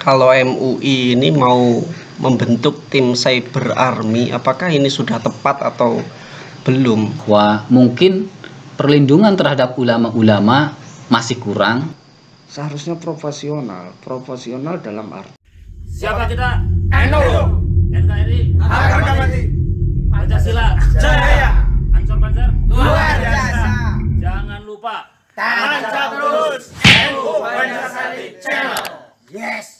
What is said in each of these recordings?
Kalau MUI ini mau membentuk tim cyber army, apakah ini sudah tepat atau belum? Wah, mungkin perlindungan terhadap ulama-ulama masih kurang. Seharusnya profesional dalam arti. Siapa kita? NU, NKRI, harga mati, Pancasila, jaya, Ansor Banjar, luar biasa. jangan lupa Tancap terus, NU Banjarsari Channel. Yes.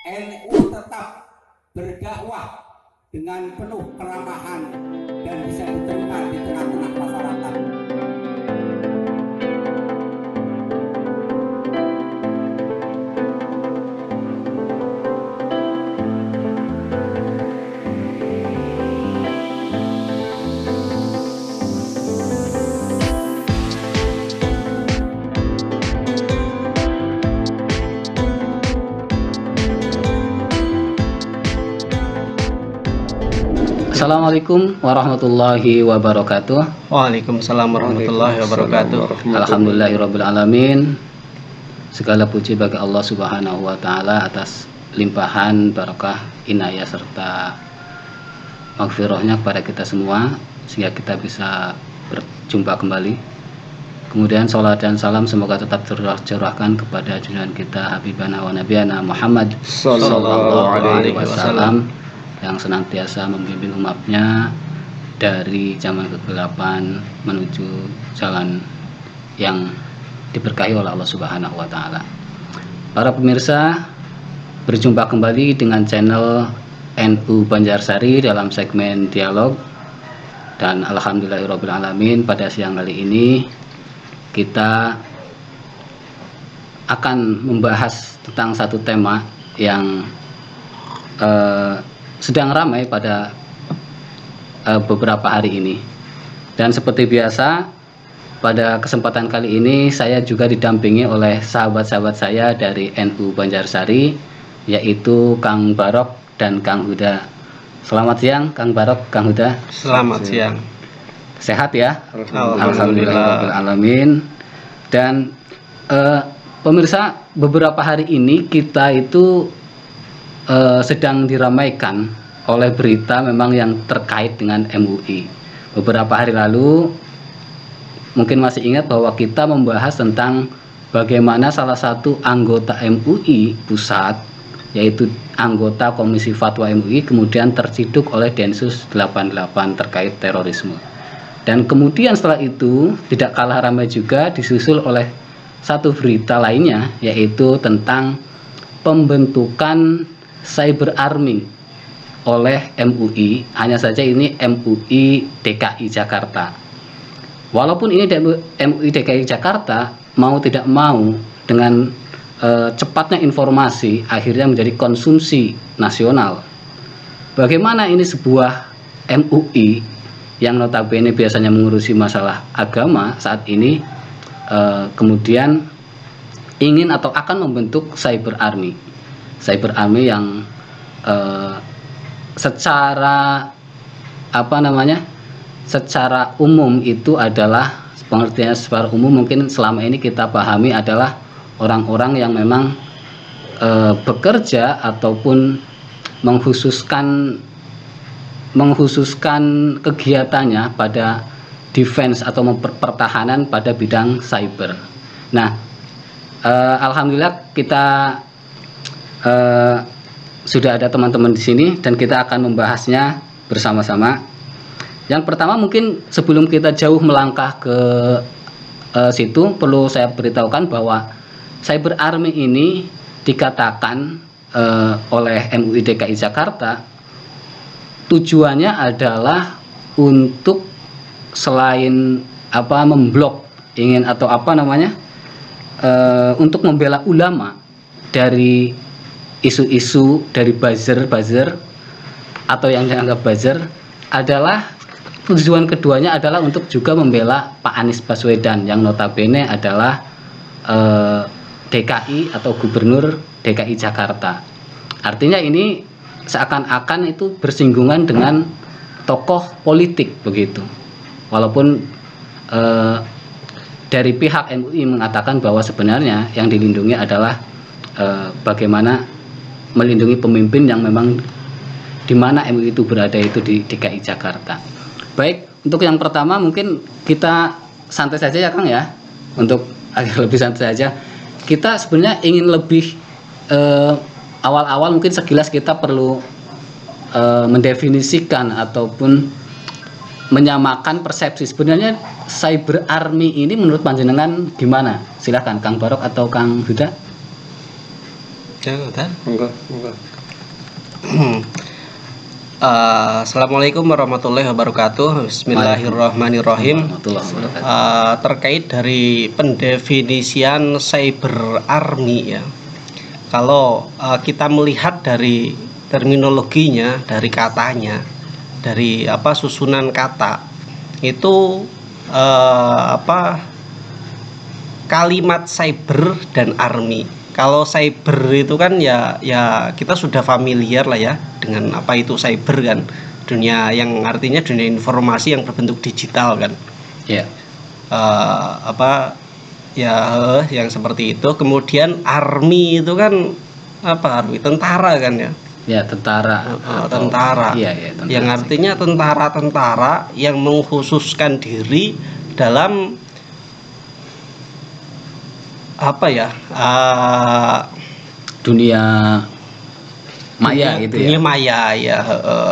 NU tetap berdakwah dengan penuh keramahan dan bisa diterima di tengah-tengah masyarakat. Assalamualaikum warahmatullahi wabarakatuh. Waalaikumsalam warahmatullahi wabarakatuh. Alhamdulillahirabbil alamin. Segala puji bagi Allah Subhanahu wa taala atas limpahan barakah, inayah serta maghfirahnya kepada kita semua sehingga kita bisa berjumpa kembali. Kemudian salat dan salam semoga tetap tercurahkan kepada junjungan kita Habibana wa Nabiyana Muhammad sallallahu alaihi wasallam yang senantiasa membimbing umatnya dari zaman kegelapan menuju jalan yang diberkahi oleh Allah Subhanahu wa taala. Para pemirsa, berjumpa kembali dengan channel NU Banjarsari dalam segmen dialog. Dan alhamdulillahirabbil alamin, pada siang kali ini kita akan membahas tentang satu tema yang sedang ramai pada beberapa hari ini. Dan seperti biasa, pada kesempatan kali ini saya juga didampingi oleh sahabat-sahabat saya dari NU Banjarsari, yaitu Kang Barok dan Kang Huda. Selamat siang Kang Barok, Kang Huda. Selamat siang. Sehat ya? Alhamdulillah. Alamin. Dan pemirsa, beberapa hari ini kita itu sedang diramaikan oleh berita memang yang terkait dengan MUI. Beberapa hari lalu mungkin masih ingat bahwa kita membahas tentang bagaimana salah satu anggota MUI pusat, yaitu anggota Komisi Fatwa MUI, kemudian terciduk oleh Densus 88 terkait terorisme. Dan kemudian setelah itu tidak kalah ramai juga disusul oleh satu berita lainnya, yaitu tentang pembentukan cyber army oleh MUI. Hanya saja ini MUI DKI Jakarta. Walaupun ini MUI DKI Jakarta mau tidak mau dengan cepatnya informasi akhirnya menjadi konsumsi nasional. Bagaimana ini sebuah MUI yang notabene biasanya mengurusi masalah agama saat ini kemudian ingin atau akan membentuk cyber army. Cyber army yang secara secara umum itu adalah, pengertiannya secara umum mungkin selama ini kita pahami adalah orang-orang yang memang bekerja ataupun menghususkan kegiatannya pada defense atau pertahanan pada bidang cyber. Nah, alhamdulillah kita sudah ada teman-teman di sini dan kita akan membahasnya bersama-sama. Yang pertama, mungkin sebelum kita jauh melangkah ke situ, perlu saya beritahukan bahwa cyber army ini dikatakan oleh MUI DKI Jakarta tujuannya adalah untuk selain memblok untuk membela ulama dari isu-isu dari buzzer atau yang dianggap buzzer, adalah tujuan keduanya adalah untuk juga membela Pak Anies Baswedan yang notabene adalah DKI atau Gubernur DKI Jakarta. Artinya ini seakan-akan itu bersinggungan dengan tokoh politik begitu. Walaupun dari pihak MUI mengatakan bahwa sebenarnya yang dilindungi adalah bagaimana melindungi pemimpin yang memang di mana MUI itu berada itu di DKI Jakarta. Baik, untuk yang pertama mungkin kita santai saja ya Kang ya, untuk agak lebih santai saja. Kita sebenarnya ingin lebih awal-awal mungkin sekilas kita perlu mendefinisikan ataupun menyamakan persepsi. Sebenarnya cyber army ini menurut panjenengan gimana? Silakan Kang Barok atau Kang Huda. Jangan. Enggak. Assalamualaikum warahmatullahi wabarakatuh. Bismillahirrahmanirrahim. Terkait dari pendefinisian cyber army ya. Kalau kita melihat dari terminologinya, dari katanya, dari susunan kata itu kalimat cyber dan army. Kalau cyber itu kan ya kita sudah familiar lah ya dengan apa itu cyber kan, dunia yang artinya dunia informasi yang berbentuk digital kan. Ya. Yang seperti itu. Kemudian army itu kan army tentara kan ya. Ya, tentara. Tentara. Iya, tentara. Yang artinya tentara-tentara yang mengkhususkan diri dalam dunia maya gitu ya. Dunia maya ya.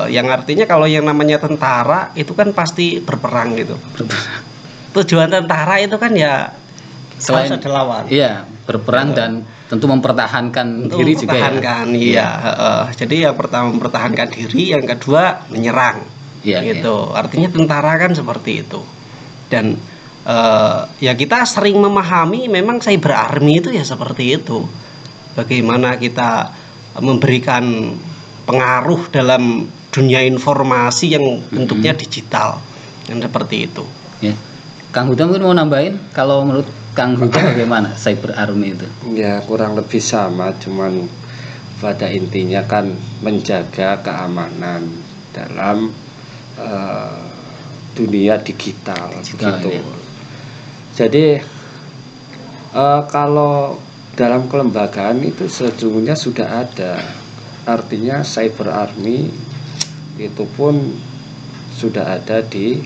Yang artinya kalau yang namanya tentara itu kan pasti berperang gitu. Tujuan tentara itu kan ya selain harus ada lawan. Iya, berperang dan tentu mempertahankan diri juga ya. Iya. Jadi yang pertama mempertahankan diri, yang kedua menyerang. Iya, gitu. Artinya tentara kan seperti itu. Dan ya kita sering memahami memang cyber army itu ya seperti itu. Bagaimana kita memberikan pengaruh dalam dunia informasi yang bentuknya digital, yang seperti itu. Ya. Kang Huda mungkin mau nambahin, kalau menurut Kang Huda bagaimana cyber army itu? Ya kurang lebih sama, cuman pada intinya kan menjaga keamanan dalam dunia digital gitu. Ya. Jadi kalau dalam kelembagaan itu sesungguhnya sudah ada, artinya cyber army itu pun sudah ada di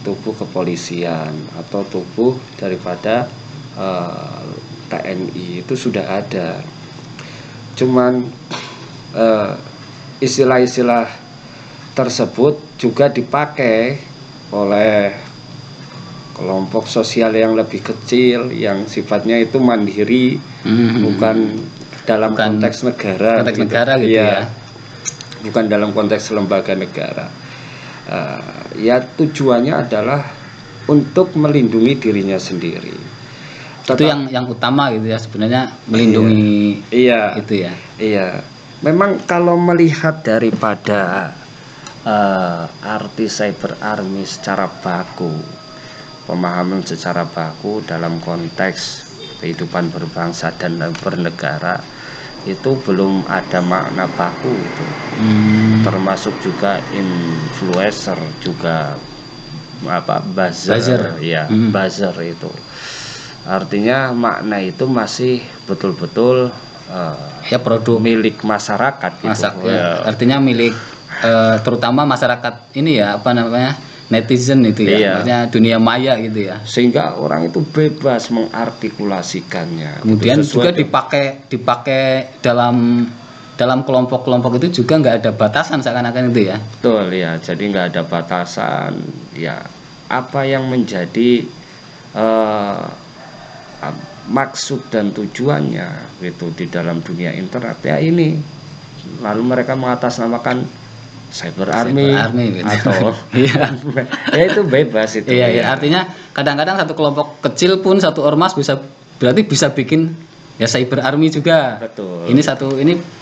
tubuh kepolisian atau tubuh daripada TNI, itu sudah ada. Cuman istilah-istilah tersebut juga dipakai oleh kelompok sosial yang lebih kecil, yang sifatnya itu mandiri, bukan dalam konteks negara, gitu ya. Bukan dalam konteks lembaga negara. Ya tujuannya adalah untuk melindungi dirinya sendiri. Itu yang utama gitu ya sebenarnya, melindungi. Iya. Itu ya. Iya. Memang kalau melihat daripada arti cyber army secara baku, pemahaman secara baku dalam konteks kehidupan berbangsa dan bernegara, itu belum ada makna baku itu. Termasuk juga influencer, juga buzzer. Ya, buzzer itu artinya makna itu masih betul-betul ya produk milik masyarakat gitu. Ya. Artinya milik terutama masyarakat ini ya, netizen itu ya. Iya. Maksudnya dunia maya gitu ya. Sehingga orang itu bebas mengartikulasikannya. Kemudian gitu, juga dipakai dalam kelompok-kelompok itu juga nggak ada batasan seakan-akan itu ya. Betul ya. Jadi nggak ada batasan. Ya, apa yang menjadi maksud dan tujuannya gitu di dalam dunia internet ya ini. Lalu mereka mengatasnamakan cyber army gitu. Atau ya itu bebas itu. Iya, ya. Artinya kadang-kadang satu kelompok kecil pun, satu ormas berarti bisa bikin ya cyber army juga. Betul. Ini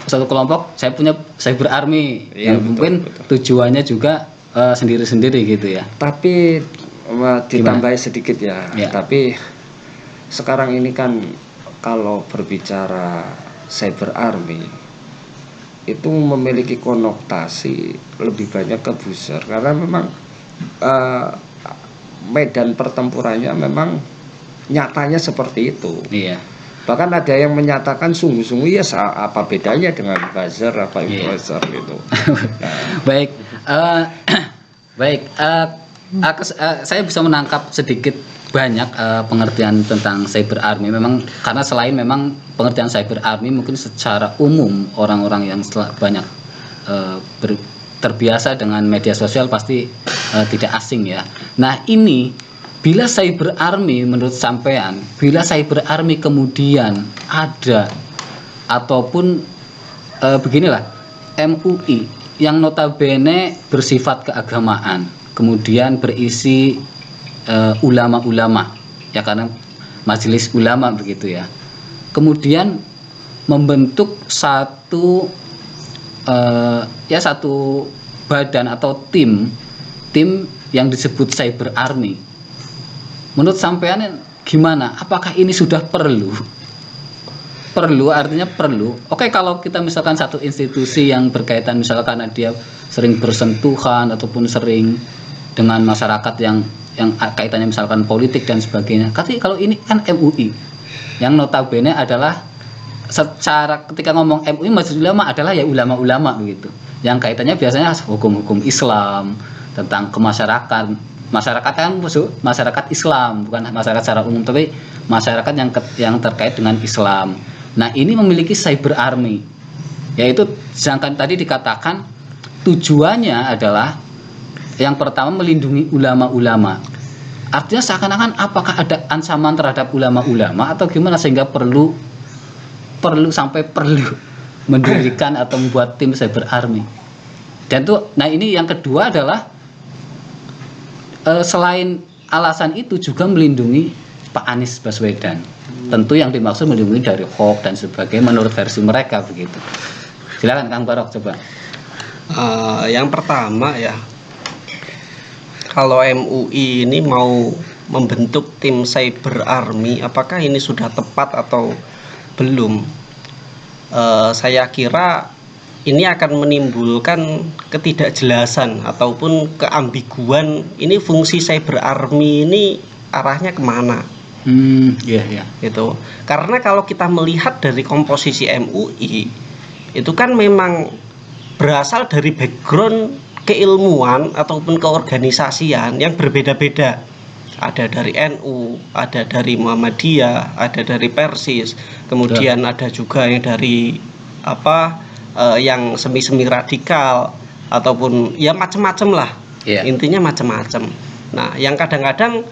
satu kelompok saya punya cyber army Ya, yang mungkin tujuannya juga sendiri-sendiri gitu ya. Tapi ditambahi sedikit ya. Tapi sekarang ini kan kalau berbicara cyber army itu memiliki konotasi lebih banyak ke buzzer, karena memang medan pertempurannya memang nyatanya seperti itu. Iya. Bahkan ada yang menyatakan sungguh-sungguh ya apa bedanya dengan buzzer apa influencer gitu. Baik, baik. Saya bisa menangkap sedikit banyak pengertian tentang cyber army. Memang karena selain memang pengertian cyber army mungkin secara umum orang-orang yang banyak terbiasa dengan media sosial pasti tidak asing ya. Nah ini bila cyber army menurut sampean, bila cyber army kemudian ada ataupun beginilah MUI yang notabene bersifat keagamaan, kemudian berisi ulama-ulama ya karena majelis ulama begitu ya, kemudian membentuk satu satu badan atau tim yang disebut cyber army. Menurut sampean gimana? Apakah ini sudah perlu? Perlu artinya perlu. Oke, kalau kita misalkan satu institusi yang berkaitan misalkan karena dia sering bersentuhan ataupun sering dengan masyarakat yang kaitannya misalkan politik dan sebagainya. Tapi kalau ini kan MUI yang notabene adalah secara ketika ngomong MUI maksud ulama adalah ya ulama-ulama begitu. Yang kaitannya biasanya hukum-hukum Islam, tentang masyarakat kan masyarakat Islam, bukan masyarakat secara umum tapi masyarakat yang terkait dengan Islam. Nah, ini memiliki cyber army. Yaitu sedangkan tadi dikatakan tujuannya adalah yang pertama melindungi ulama-ulama. Artinya seakan-akan apakah ada ancaman terhadap ulama-ulama atau gimana sehingga perlu mendirikan atau membuat tim cyber army. Dan tuh, nah ini yang kedua adalah selain alasan itu juga melindungi Pak Anies Baswedan. Tentu yang dimaksud melindungi dari hoax dan sebagainya menurut versi mereka begitu. Silakan Kang Barok coba. Yang pertama ya, kalau MUI ini mau membentuk tim cyber army, apakah ini sudah tepat atau belum? Saya kira ini akan menimbulkan ketidakjelasan ataupun keambiguan. Ini fungsi cyber army ini arahnya kemana? Itu karena kalau kita melihat dari komposisi MUI itu kan memang berasal dari background keilmuan ataupun keorganisasian yang berbeda-beda. Ada dari NU, ada dari Muhammadiyah, ada dari Persis, kemudian ada juga yang dari yang semi-semi radikal ataupun ya macam-macam lah. Intinya macam-macam. Nah, yang kadang-kadang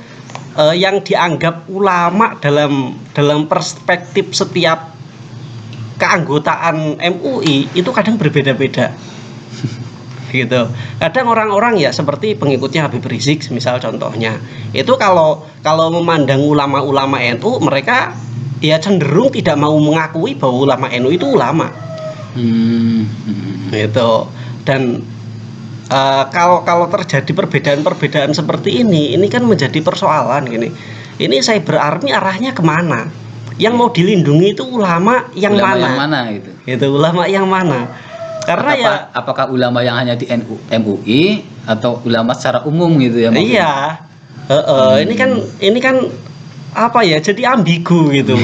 yang dianggap ulama dalam perspektif setiap keanggotaan MUI itu kadang berbeda-beda. Gitu. Kadang orang-orang ya seperti pengikutnya Habib Rizik misal contohnya. Itu kalau memandang ulama-ulama NU, mereka ya cenderung tidak mau mengakui bahwa ulama NU itu ulama. Gitu. Dan kalau terjadi perbedaan-perbedaan seperti ini kan menjadi persoalan gini. Ini cyber army arahnya kemana? Yang mau dilindungi itu ulama yang mana? Gitu. Itu ulama yang mana? Karena apakah ulama yang hanya di MUI atau ulama secara umum gitu ya? Iya. Ini kan apa ya? Jadi ambigu gitu.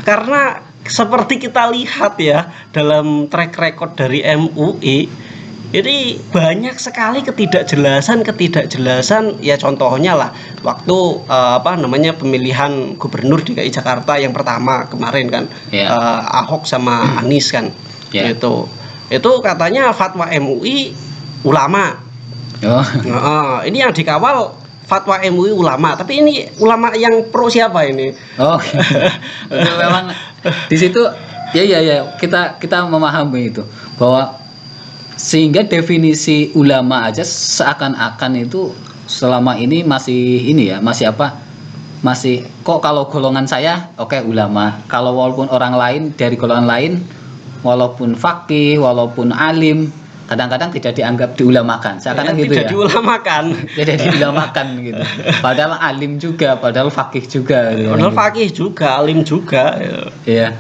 Karena seperti kita lihat ya dalam track record dari MUI, ini banyak sekali ketidakjelasan ya, contohnya lah waktu pemilihan gubernur DKI Jakarta yang pertama kemarin kan, Ahok sama Anies kan. Itu katanya fatwa MUI ulama. Ini yang dikawal fatwa MUI ulama, tapi ini ulama yang pro siapa ini? Memang di situ ya kita memahami itu bahwa sehingga definisi ulama aja seakan-akan itu selama ini masih kok kalau golongan saya ulama, kalau walaupun orang lain dari golongan lain walaupun faqih walaupun alim kadang-kadang tidak dianggap diulamakan, seakan-akan gitu tidak diulamakan. Tidak diulamakan gitu. Padahal alim juga, padahal faqih juga gitu. Padahal faqih juga, alim juga. Iya.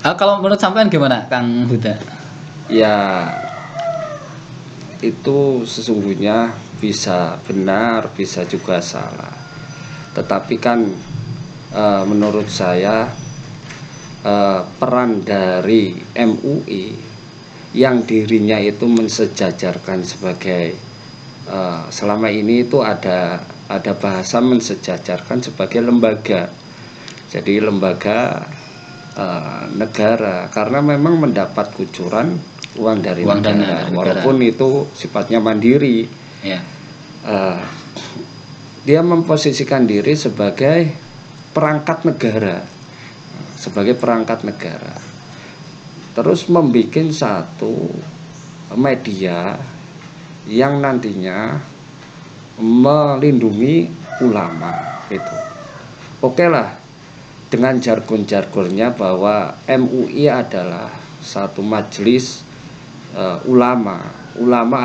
Kalau menurut sampean gimana Kang Huda? Ya, itu sesungguhnya bisa benar, bisa juga salah. Tetapi kan menurut saya peran dari MUI yang dirinya itu mensejajarkan sebagai selama ini itu ada bahasa mensejajarkan sebagai lembaga. Jadi lembaga negara, karena memang mendapat kucuran uang dari negara, walaupun itu sifatnya mandiri. Ya. Dia memposisikan diri sebagai perangkat negara, terus membuat satu media yang nantinya melindungi ulama itu. Oke lah, dengan jargon-jargonnya bahwa MUI adalah satu majelis ulama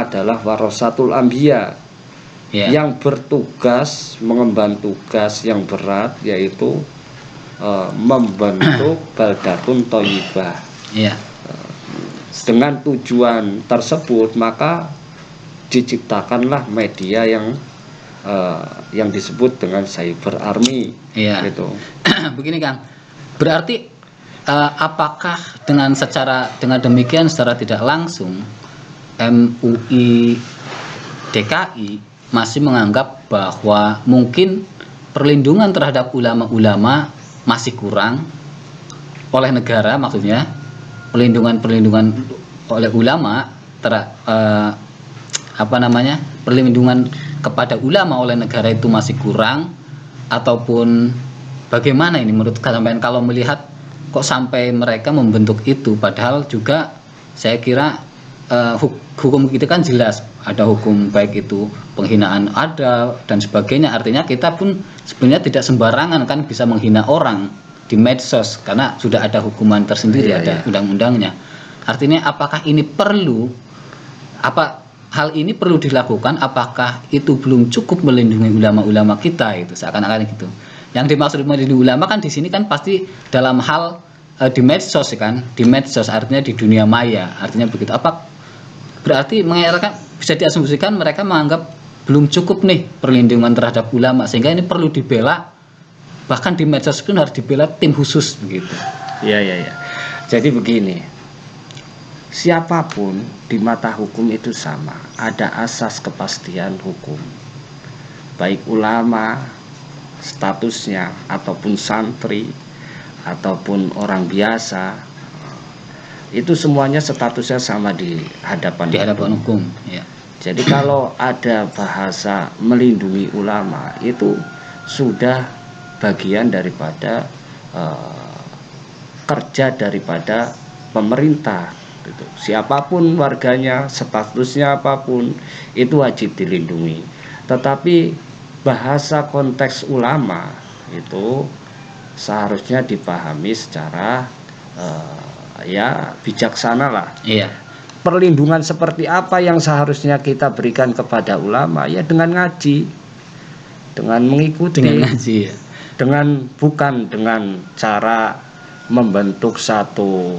adalah warasatul anbiya, yang bertugas mengemban tugas yang berat, yaitu membentuk baldatun thayyibah. Dengan tujuan tersebut maka diciptakanlah media yang disebut dengan cyber army. Gitu. Begini Kang, berarti apakah dengan demikian secara tidak langsung MUI DKI masih menganggap bahwa mungkin perlindungan terhadap ulama-ulama masih kurang oleh negara, maksudnya perlindungan oleh ulama perlindungan kepada ulama oleh negara itu masih kurang, ataupun bagaimana ini menurut sampean kalau melihat kok sampai mereka membentuk itu, padahal juga saya kira hukum itu kan jelas, ada hukum baik itu penghinaan ada dan sebagainya, artinya kita pun sebenarnya tidak sembarangan kan bisa menghina orang di medsos karena sudah ada hukuman tersendiri, ada undang-undangnya. Artinya apakah ini hal ini perlu dilakukan, apakah itu belum cukup melindungi ulama-ulama kita, itu seakan-akan gitu. Yang dimaksud melindungi ulama kan di sini kan pasti dalam hal di medsos kan, di medsos artinya di dunia maya, artinya begitu. Apa berarti bisa diasumsikan mereka menganggap belum cukup nih perlindungan terhadap ulama, sehingga ini perlu dibela, bahkan di medsos pun harus dibela tim khusus begitu. Iya. Jadi begini, siapapun di mata hukum itu sama, ada asas kepastian hukum, baik ulama statusnya ataupun santri ataupun orang biasa, itu semuanya statusnya sama di hadapan hukum. Ya. Jadi kalau ada bahasa melindungi ulama, itu sudah bagian daripada kerja daripada pemerintah. Gitu. Siapapun warganya, statusnya apapun, itu wajib dilindungi. Tetapi bahasa konteks ulama itu seharusnya dipahami secara bijaksana lah. Iya. Perlindungan seperti apa yang seharusnya kita berikan kepada ulama? Ya dengan ngaji, dengan mengikuti, dengan ngaji, ya. Bukan dengan cara membentuk satu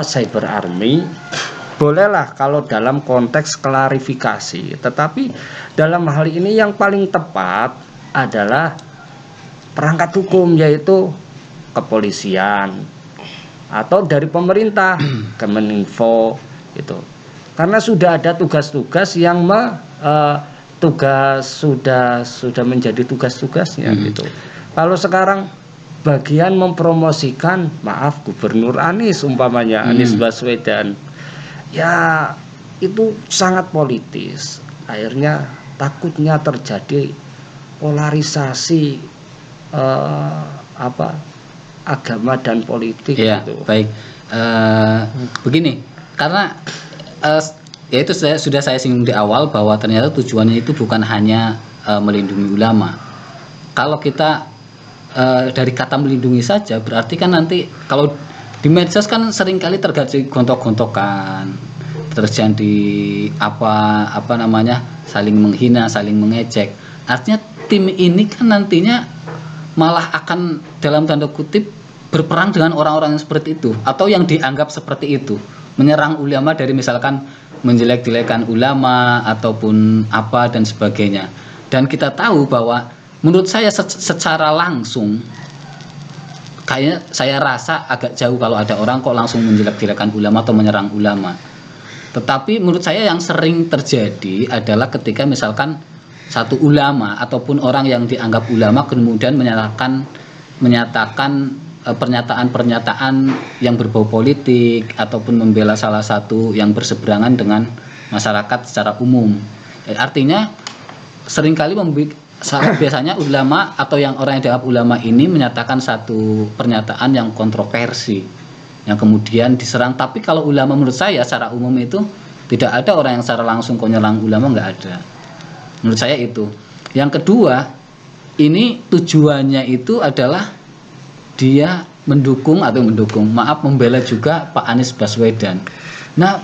cyber army. Bolehlah kalau dalam konteks klarifikasi, tetapi dalam hal ini yang paling tepat adalah perangkat hukum, yaitu kepolisian atau dari pemerintah, Kemeninfo itu. Karena sudah ada tugas-tugas yang sudah menjadi tugas-tugasnya gitu. Kalau sekarang bagian mempromosikan, maaf, Gubernur Anies umpamanya, Anies Baswedan, ya itu sangat politis. Akhirnya takutnya terjadi polarisasi agama dan politik. Ya, gitu. Baik. Begini, karena ya itu sudah saya singgung di awal bahwa ternyata tujuannya itu bukan hanya melindungi ulama. Kalau kita dari kata melindungi saja, berarti kan nanti kalau di medsos kan seringkali terjadi gontok-gontokan, terjadi saling menghina, saling mengejek. Artinya tim ini kan nantinya malah akan dalam tanda kutip berperang dengan orang-orang yang seperti itu atau yang dianggap seperti itu, menyerang ulama dari misalkan menjelek-jelekan ulama ataupun apa dan sebagainya. Dan kita tahu bahwa menurut saya secara langsung kayaknya saya rasa agak jauh kalau ada orang kok langsung menjelek-jelekan ulama atau menyerang ulama. Tetapi menurut saya yang sering terjadi adalah ketika misalkan satu ulama ataupun orang yang dianggap ulama kemudian menyatakan pernyataan-pernyataan yang berbau politik ataupun membela salah satu yang berseberangan dengan masyarakat secara umum. Artinya seringkali biasanya ulama atau yang orang yang dianggap ulama ini menyatakan satu pernyataan yang kontroversi yang kemudian diserang. Tapi kalau ulama menurut saya secara umum itu tidak ada orang yang secara langsung menyerang ulama, nggak ada. Menurut saya itu. Yang kedua, ini tujuannya itu adalah dia membela juga Pak Anies Baswedan. Nah,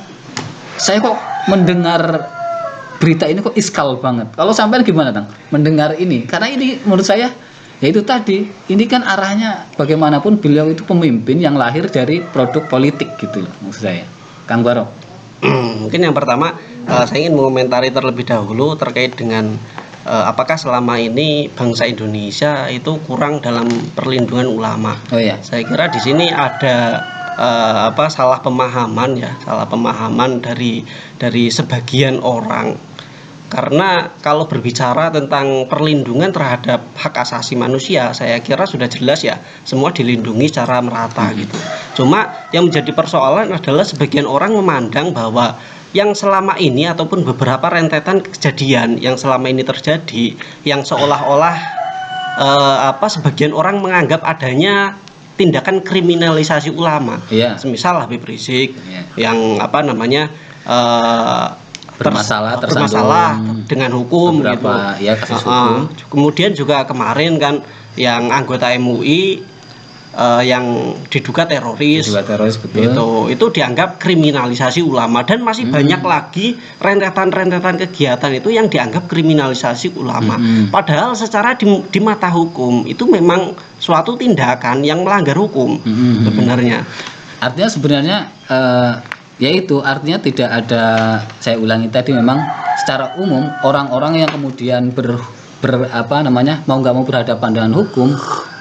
saya kok mendengar berita ini kok iskal banget. Kalau sampean gimana, Tang? Mendengar ini, karena ini menurut saya, ya itu tadi, ini kan arahnya bagaimanapun beliau itu pemimpin yang lahir dari produk politik gitu loh, maksud saya. Kang Barok. Mungkin yang pertama, saya ingin mengomentari terlebih dahulu terkait dengan apakah selama ini bangsa Indonesia itu kurang dalam perlindungan ulama. Oh ya. Saya kira di sini ada salah pemahaman dari sebagian orang. Karena kalau berbicara tentang perlindungan terhadap hak asasi manusia, saya kira sudah jelas ya, semua dilindungi secara merata gitu. Cuma yang menjadi persoalan adalah sebagian orang memandang bahwa yang selama ini ataupun beberapa rentetan kejadian yang selama ini terjadi, yang seolah-olah sebagian orang menganggap adanya tindakan kriminalisasi ulama. Semisal Habib Rizik yang bermasalah dengan hukum gitu. Kasus hukum. Kemudian juga kemarin kan yang anggota MUI yang diduga teroris, betul. Itu dianggap kriminalisasi ulama, dan masih banyak lagi rentetan kegiatan itu yang dianggap kriminalisasi ulama. Padahal secara di mata hukum itu memang suatu tindakan yang melanggar hukum sebenarnya. Artinya sebenarnya yaitu artinya tidak ada, saya ulangi tadi, memang secara umum orang-orang yang kemudian mau nggak mau berhadapan dengan hukum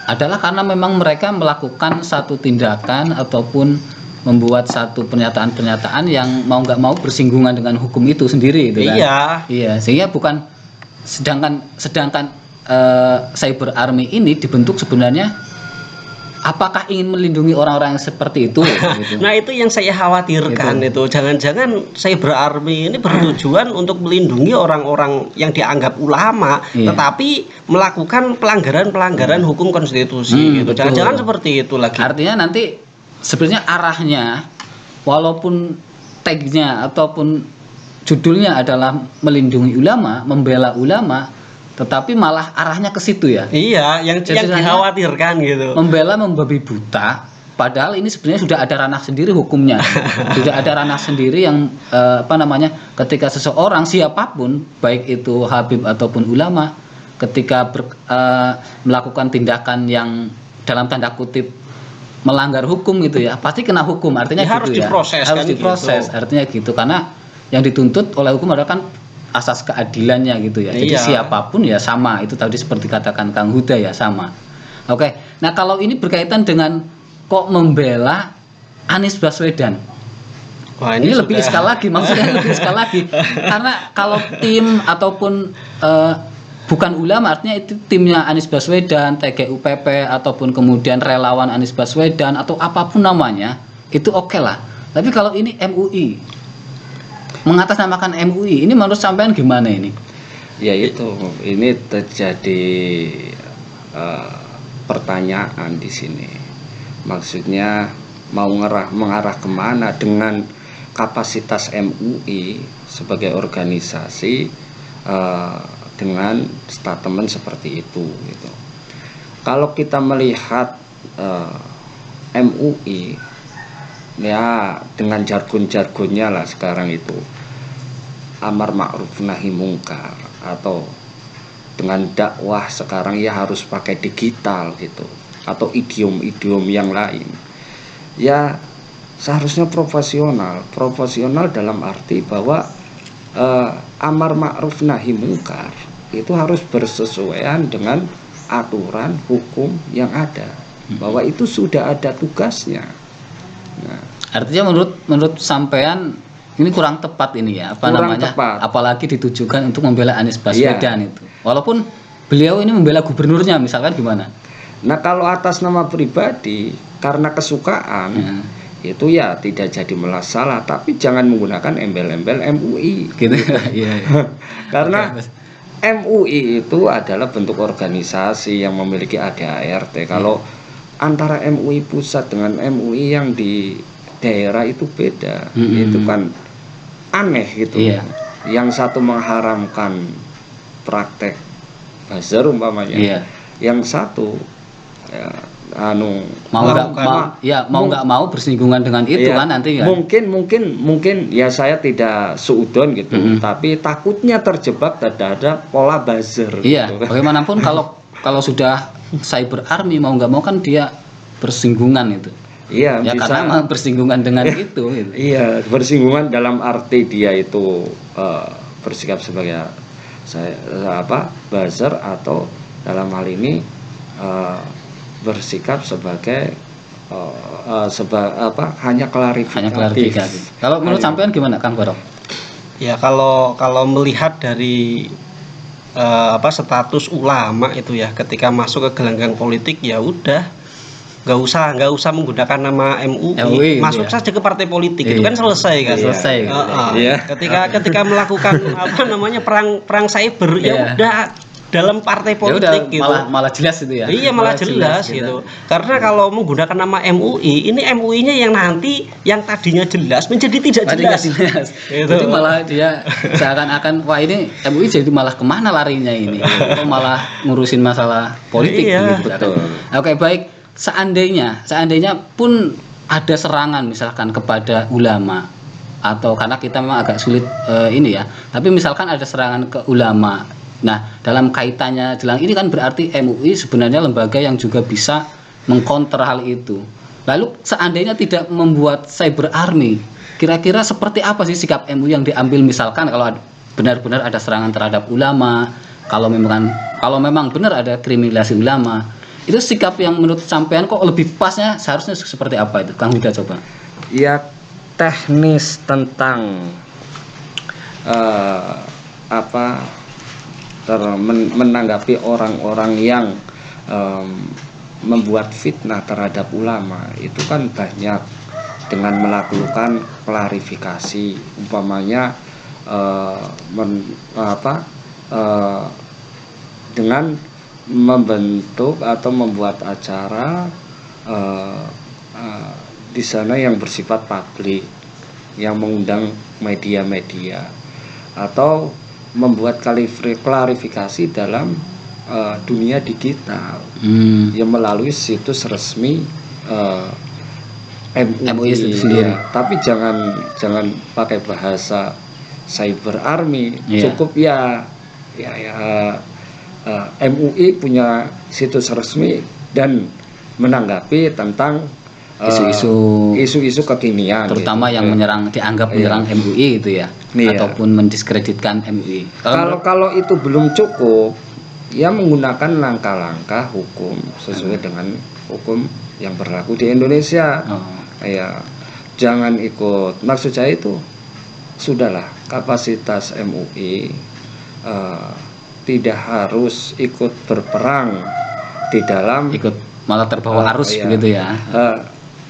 adalah karena memang mereka melakukan satu tindakan ataupun membuat satu pernyataan-pernyataan yang mau nggak mau bersinggungan dengan hukum itu sendiri, gitu kan? Iya, sehingga bukan sedangkan cyber army ini dibentuk sebenarnya apakah ingin melindungi orang-orang yang seperti itu? Gitu. Nah, itu yang saya khawatirkan itu. Jangan-jangan cyber army ini bertujuan untuk melindungi orang-orang yang dianggap ulama, tetapi melakukan pelanggaran-pelanggaran hukum konstitusi gitu. Jangan-jangan seperti itu lagi. Artinya nanti sebenarnya arahnya, walaupun tagnya ataupun judulnya adalah melindungi ulama, membela ulama, tetapi malah arahnya ke situ ya. Iya, yang dikhawatirkan gitu. Membela membabi buta, padahal ini sebenarnya sudah ada ranah sendiri hukumnya. Sudah ada ranah sendiri yang ketika seseorang siapapun, baik itu Habib ataupun ulama, ketika melakukan tindakan yang dalam tanda kutip melanggar hukum gitu ya, pasti kena hukum. Artinya gitu harus diproses, harus diproses. Gitu. Artinya gitu, karena yang dituntut oleh hukum adalah kan asas keadilannya gitu ya. Jadi siapapun ya sama, itu tadi seperti katakan Kang Huda ya, sama. Oke. Nah, kalau ini berkaitan dengan kok membela Anies Baswedan. Wah, ini lebih iskal lagi, maksudnya lebih iskal lagi. Karena kalau tim ataupun bukan ulama, artinya itu timnya Anies Baswedan, TGUPP ataupun kemudian relawan Anies Baswedan atau apapun namanya, itu oke lah. Tapi kalau ini MUI mengatasnamakan MUI, ini menurut sampean gimana ini? Ya itu, ini terjadi pertanyaan di sini. Maksudnya mau mengarah kemana dengan kapasitas MUI sebagai organisasi dengan statement seperti itu gitu. Kalau kita melihat MUI ya dengan jargon-jargonnya lah sekarang itu, amar ma'ruf nahi mungkar, atau dengan dakwah sekarang ya harus pakai digital gitu, atau idiom-idiom yang lain. Ya seharusnya profesional dalam arti bahwa amar ma'ruf nahi mungkar itu harus bersesuaian dengan aturan hukum yang ada bahwa itu sudah ada tugasnya. Nah, Artinya menurut sampean ini kurang tepat ini ya, apa Kurang namanya? tepat. Apalagi ditujukan untuk membela Anies Baswedan itu. Walaupun beliau ini membela gubernurnya misalkan gimana? nah kalau atas nama pribadi karena kesukaan itu ya tidak jadi masalah, tapi jangan menggunakan embel-embel MUI. Gitu. Iya. Karena Oke, Mas. MUI itu adalah bentuk organisasi yang memiliki ADART. Kalau antara MUI pusat dengan MUI yang di daerah itu beda, itu kan aneh gitu. Iya. Yang satu mengharamkan praktek buzzer umpamanya, Iya. yang satu ya, mau nggak mau bersinggungan dengan itu iya, kan nanti kan. mungkin ya saya tidak seudon gitu, tapi takutnya terjebak terhadap pola buzzer. Iya, gitu. bagaimanapun kalau sudah cyber army mau nggak mau kan dia bersinggungan itu. Iya, Ya bisa. karena bersinggungan dengan itu. Gitu. Iya, bersinggungan dalam arti dia itu bersikap sebagai buzzer, atau dalam hal ini bersikap sebagai hanya klarifikasi. Hanya klarifikasi. Kalau menurut sampean gimana, Kang Barok? Ya kalau melihat dari status ulama itu ya, ketika masuk ke gelanggang politik ya udah nggak usah menggunakan nama MUI, masuk ya. saja ke partai politik, Iya. itu kan selesai kan. Selesai. Iya. Ketika melakukan perang cyber Iya. ya udah dalam partai Ya udah, politik gitu. malah jelas itu ya. Iya malah jelas gitu. Karena kalau menggunakan nama MUI, ini MUI-nya yang nanti yang tadinya jelas menjadi tidak jelas. Gitu. Jadi malah dia seakan-akan wah ini MUI jadi malah kemana larinya ini? Kok malah ngurusin masalah politik Iya, gitu. betul. Oke, baik. Seandainya pun ada serangan misalkan kepada ulama, atau karena kita memang agak sulit ini ya. Tapi misalkan ada serangan ke ulama. Nah, dalam kaitannya jelang ini kan berarti MUI sebenarnya lembaga yang juga bisa mengkonter hal itu. Lalu seandainya tidak membuat cyber army, kira-kira seperti apa sih sikap MUI yang diambil misalkan kalau benar-benar ada serangan terhadap ulama, kalau memang benar ada kriminalisasi ulama, itu sikap yang menurut sampean kok lebih pasnya seharusnya seperti apa itu? Kang Huda coba. Ya teknis tentang menanggapi orang-orang yang membuat fitnah terhadap ulama itu kan banyak, dengan melakukan klarifikasi, umpamanya dengan membentuk atau membuat acara di sana yang bersifat publik, yang mengundang media-media, atau membuat klarifikasi dalam dunia digital yang melalui situs resmi MUI sendiri. Ya. Tapi jangan pakai bahasa cyber army, Yeah. cukup MUI punya situs resmi dan menanggapi tentang isu-isu kekinian, terutama gitu. yang dianggap menyerang MUI itu ya, Iya. ataupun mendiskreditkan MUI. Kalau itu belum cukup, ya menggunakan langkah-langkah hukum sesuai dengan hukum yang berlaku di Indonesia. Ya, jangan ikut. Maksud saya itu sudahlah, kapasitas MUI tidak harus ikut berperang di dalam ikut malah terbawa arus begitu ya.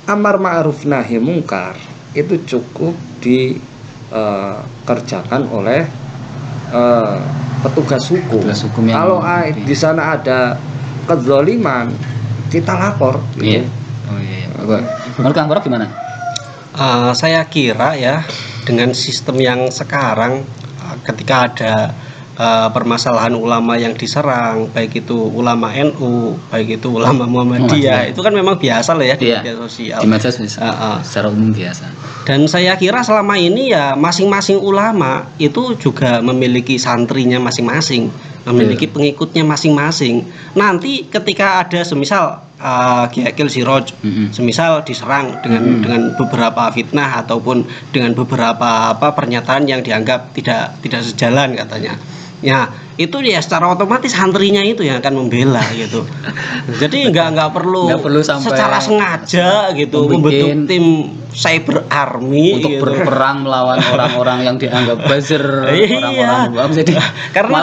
Amar ma'ruf nahi mungkar itu cukup dikerjakan oleh petugas hukum. Kalau di sana ada kezaliman, kita lapor. Iya. Oh iya. Menurut Kang Barok gimana? Saya kira ya, dengan sistem yang sekarang, ketika ada permasalahan ulama yang diserang, baik itu ulama NU, baik itu ulama Muhammadiyah, itu kan memang biasa lah ya di media sosial. Di media sosial secara umum biasa. Dan saya kira selama ini ya masing-masing ulama itu juga memiliki santrinya masing-masing, memiliki pengikutnya masing-masing. Nanti ketika ada semisal Kiai Akil Siroj, semisal diserang dengan beberapa fitnah ataupun dengan beberapa pernyataan yang dianggap tidak sejalan katanya. Ya, itu ya secara otomatis santrinya itu yang akan membela gitu. Jadi nggak perlu sampai secara sengaja gitu membentuk tim cyber army untuk gitu. berperang melawan orang-orang yang dianggap buzzer, orang-orang bawah. Jadi karena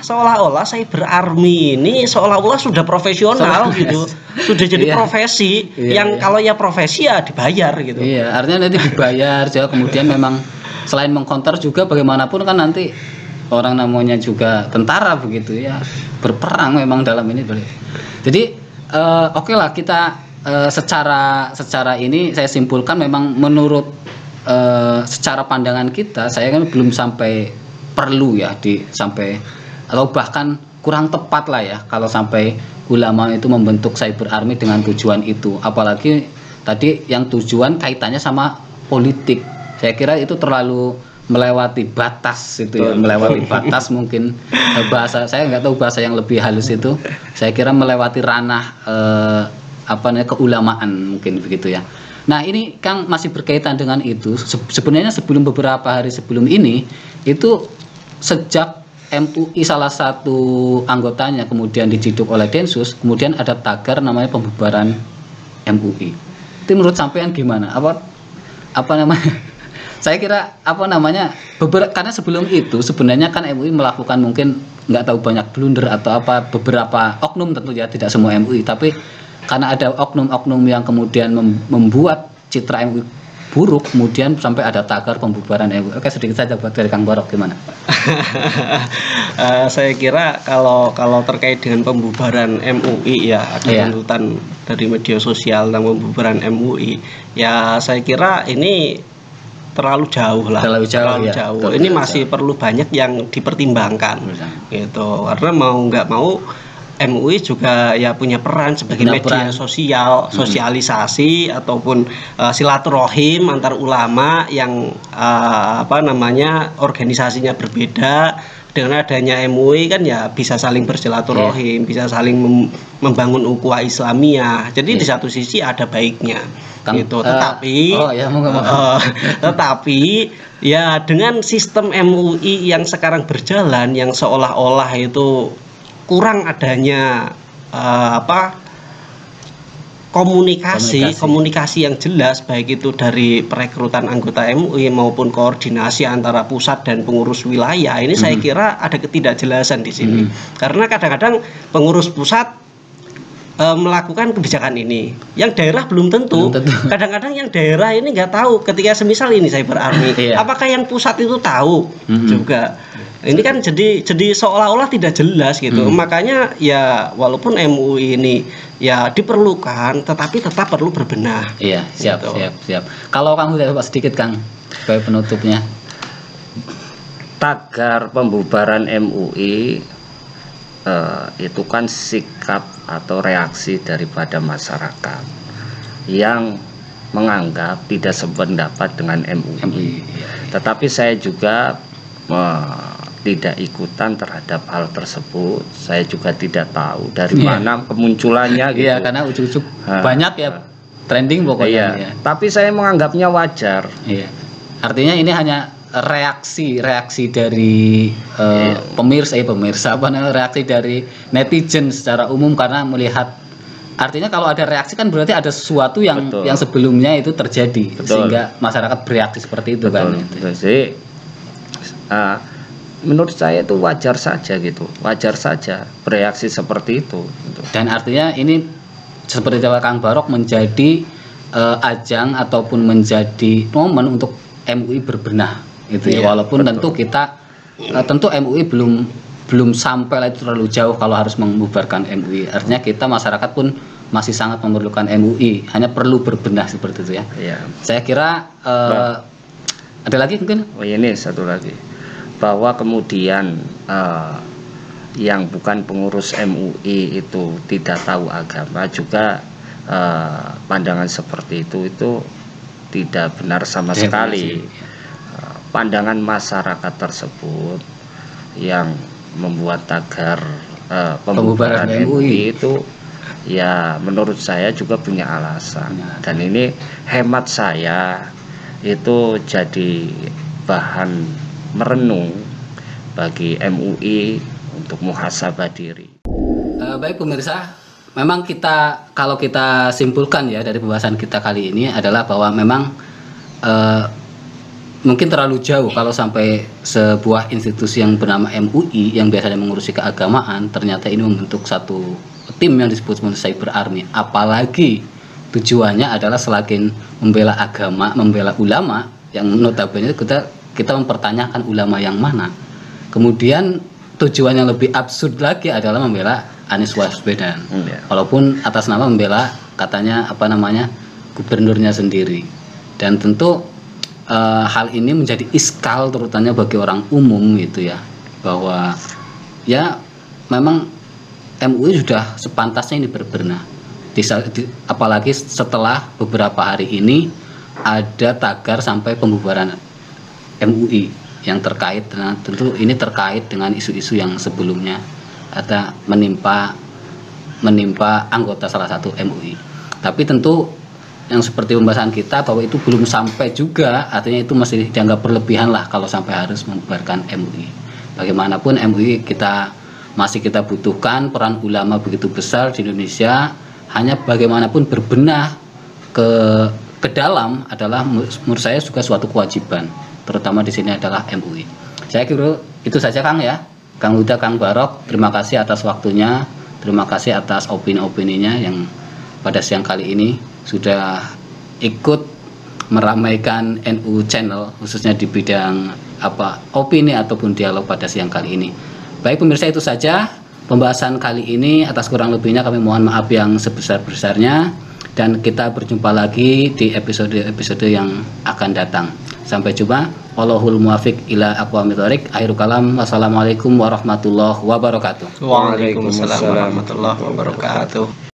seolah-olah cyber army ini seolah-olah sudah profesional gitu, sudah jadi profesi yang kalau ya profesi ya dibayar gitu. Iya, artinya nanti dibayar juga, kemudian memang selain mengkonter juga bagaimanapun kan nanti orang namanya juga tentara begitu ya, berperang memang dalam ini boleh. Jadi oke lah kita secara ini saya simpulkan memang menurut secara pandangan kita, saya kan belum sampai perlu ya sampai atau bahkan kurang tepat lah ya kalau sampai ulama itu membentuk cyber army dengan tujuan itu, apalagi tadi yang tujuan kaitannya sama politik. Saya kira itu terlalu melewati batas itu ya, melewati batas mungkin bahasa saya nggak tahu bahasa yang lebih halus itu. Saya kira melewati ranah keulamaan mungkin begitu ya. Nah ini Kang masih berkaitan dengan itu. Sebenarnya sebelum beberapa hari sebelum ini itu sejak MUI salah satu anggotanya kemudian diciduk oleh Densus, kemudian ada tagar namanya pembubaran MUI. Itu menurut sampean gimana? Apa namanya? Saya kira karena sebelum itu sebenarnya kan MUI melakukan mungkin nggak tahu banyak blunder atau beberapa oknum, tentu ya tidak semua MUI, tapi karena ada oknum-oknum yang kemudian membuat citra MUI buruk, kemudian sampai ada tagar pembubaran MUI. Oke, sedikit saja buat dari Kang Barok gimana? Saya kira kalau terkait dengan pembubaran MUI ya ada tuntutan dari media sosial tentang pembubaran MUI. Ya saya kira ini terlalu jauh lah, terlalu jauh. Ini masih perlu banyak yang dipertimbangkan gitu, karena mau nggak mau MUI juga ya punya peran sebagai media sosial, sosialisasi ataupun silaturahim antar ulama yang organisasinya berbeda. Dengan adanya MUI kan ya bisa saling bersilaturahim, bisa saling membangun ukhuwah Islamiyah. Jadi di satu sisi ada baiknya gitu. Tetapi ya dengan sistem MUI yang sekarang berjalan yang seolah-olah itu kurang adanya komunikasi yang jelas, baik itu dari perekrutan anggota MUI maupun koordinasi antara pusat dan pengurus wilayah. Ini saya kira ada ketidakjelasan di sini. Karena kadang-kadang pengurus pusat melakukan kebijakan ini, yang daerah belum tentu. Kadang-kadang yang daerah ini nggak tahu. Ketika semisal ini cyber army, apakah yang pusat itu tahu juga? Ini kan jadi seolah-olah tidak jelas gitu. Makanya ya walaupun MUI ini ya diperlukan, tetapi tetap perlu berbenah. Iya, siap. Kalau Kang Huda sedikit Kang sebagai penutupnya. Tagar pembubaran MUI itu kan sikap atau reaksi daripada masyarakat yang menganggap tidak sependapat dengan MUI. Tetapi saya juga tidak ikutan terhadap hal tersebut. Saya juga tidak tahu dari mana kemunculannya gitu. Iya, karena ujuk-ujuk banyak ya trending pokoknya. Iya. Tapi saya menganggapnya wajar. Iya. Artinya ini hanya reaksi dari pemirsa reaksi dari netizen secara umum karena melihat, artinya kalau ada reaksi kan berarti ada sesuatu yang sebelumnya itu terjadi. Sehingga masyarakat bereaksi seperti itu. Kan. Jadi menurut saya itu wajar saja gitu, wajar saja bereaksi seperti itu gitu. Dan artinya ini seperti jawab Kang Barok menjadi ajang ataupun menjadi momen untuk MUI berbenah gitu ya, walaupun tentu MUI belum sampai lah itu terlalu jauh kalau harus membubarkan MUI. Artinya kita masyarakat pun masih sangat memerlukan MUI, hanya perlu berbenah seperti itu ya. Saya kira ada lagi mungkin? Ini satu lagi, bahwa kemudian yang bukan pengurus MUI itu tidak tahu agama juga, pandangan seperti itu tidak benar sama sekali. Pandangan masyarakat tersebut yang membuat tagar pembubaran MUI itu ya menurut saya juga punya alasan, dan ini hemat saya itu jadi bahan merenung bagi MUI untuk muhasabah diri. Baik pemirsa, memang kalau kita simpulkan ya dari pembahasan kita kali ini adalah bahwa memang mungkin terlalu jauh kalau sampai sebuah institusi yang bernama MUI yang biasanya mengurusi keagamaan ternyata ini membentuk satu tim yang disebut Cyber Army, apalagi tujuannya adalah selain membela agama, membela ulama yang notabene kita mempertanyakan ulama yang mana. Kemudian tujuan yang lebih absurd lagi adalah membela Anies Baswedan, walaupun atas nama membela katanya gubernurnya sendiri. Dan tentu hal ini menjadi iskal terutama bagi orang umum gitu ya, bahwa ya memang MUI sudah sepantasnya ini berbenah, apalagi setelah beberapa hari ini ada tagar sampai pembubaran MUI yang terkait dengan, tentu ini terkait dengan isu-isu yang sebelumnya ada menimpa anggota salah satu MUI. Tapi tentu yang seperti pembahasan kita bahwa itu belum sampai juga, artinya itu masih dianggap berlebihan lah kalau sampai harus membubarkan MUI. Bagaimanapun MUI masih kita butuhkan, peran ulama begitu besar di Indonesia. Hanya bagaimanapun berbenah ke dalam adalah menurut saya juga suatu kewajiban, terutama di sini adalah MUI. Saya kira itu saja Kang ya, Kang Huda, Kang Barok, terima kasih atas waktunya, terima kasih atas opini-opininya yang pada siang kali ini sudah ikut meramaikan NU Channel khususnya di bidang opini ataupun dialog pada siang kali ini. Baik pemirsa, itu saja pembahasan kali ini. Atas kurang lebihnya kami mohon maaf yang sebesar-besarnya, dan kita berjumpa lagi di episode-episode yang akan datang. Sampai jumpa. Wallahul muwaffiq ila aqwamit thoriq. Akhirul kalam. Wassalamualaikum warahmatullahi wabarakatuh. Waalaikumsalam warahmatullahi wabarakatuh.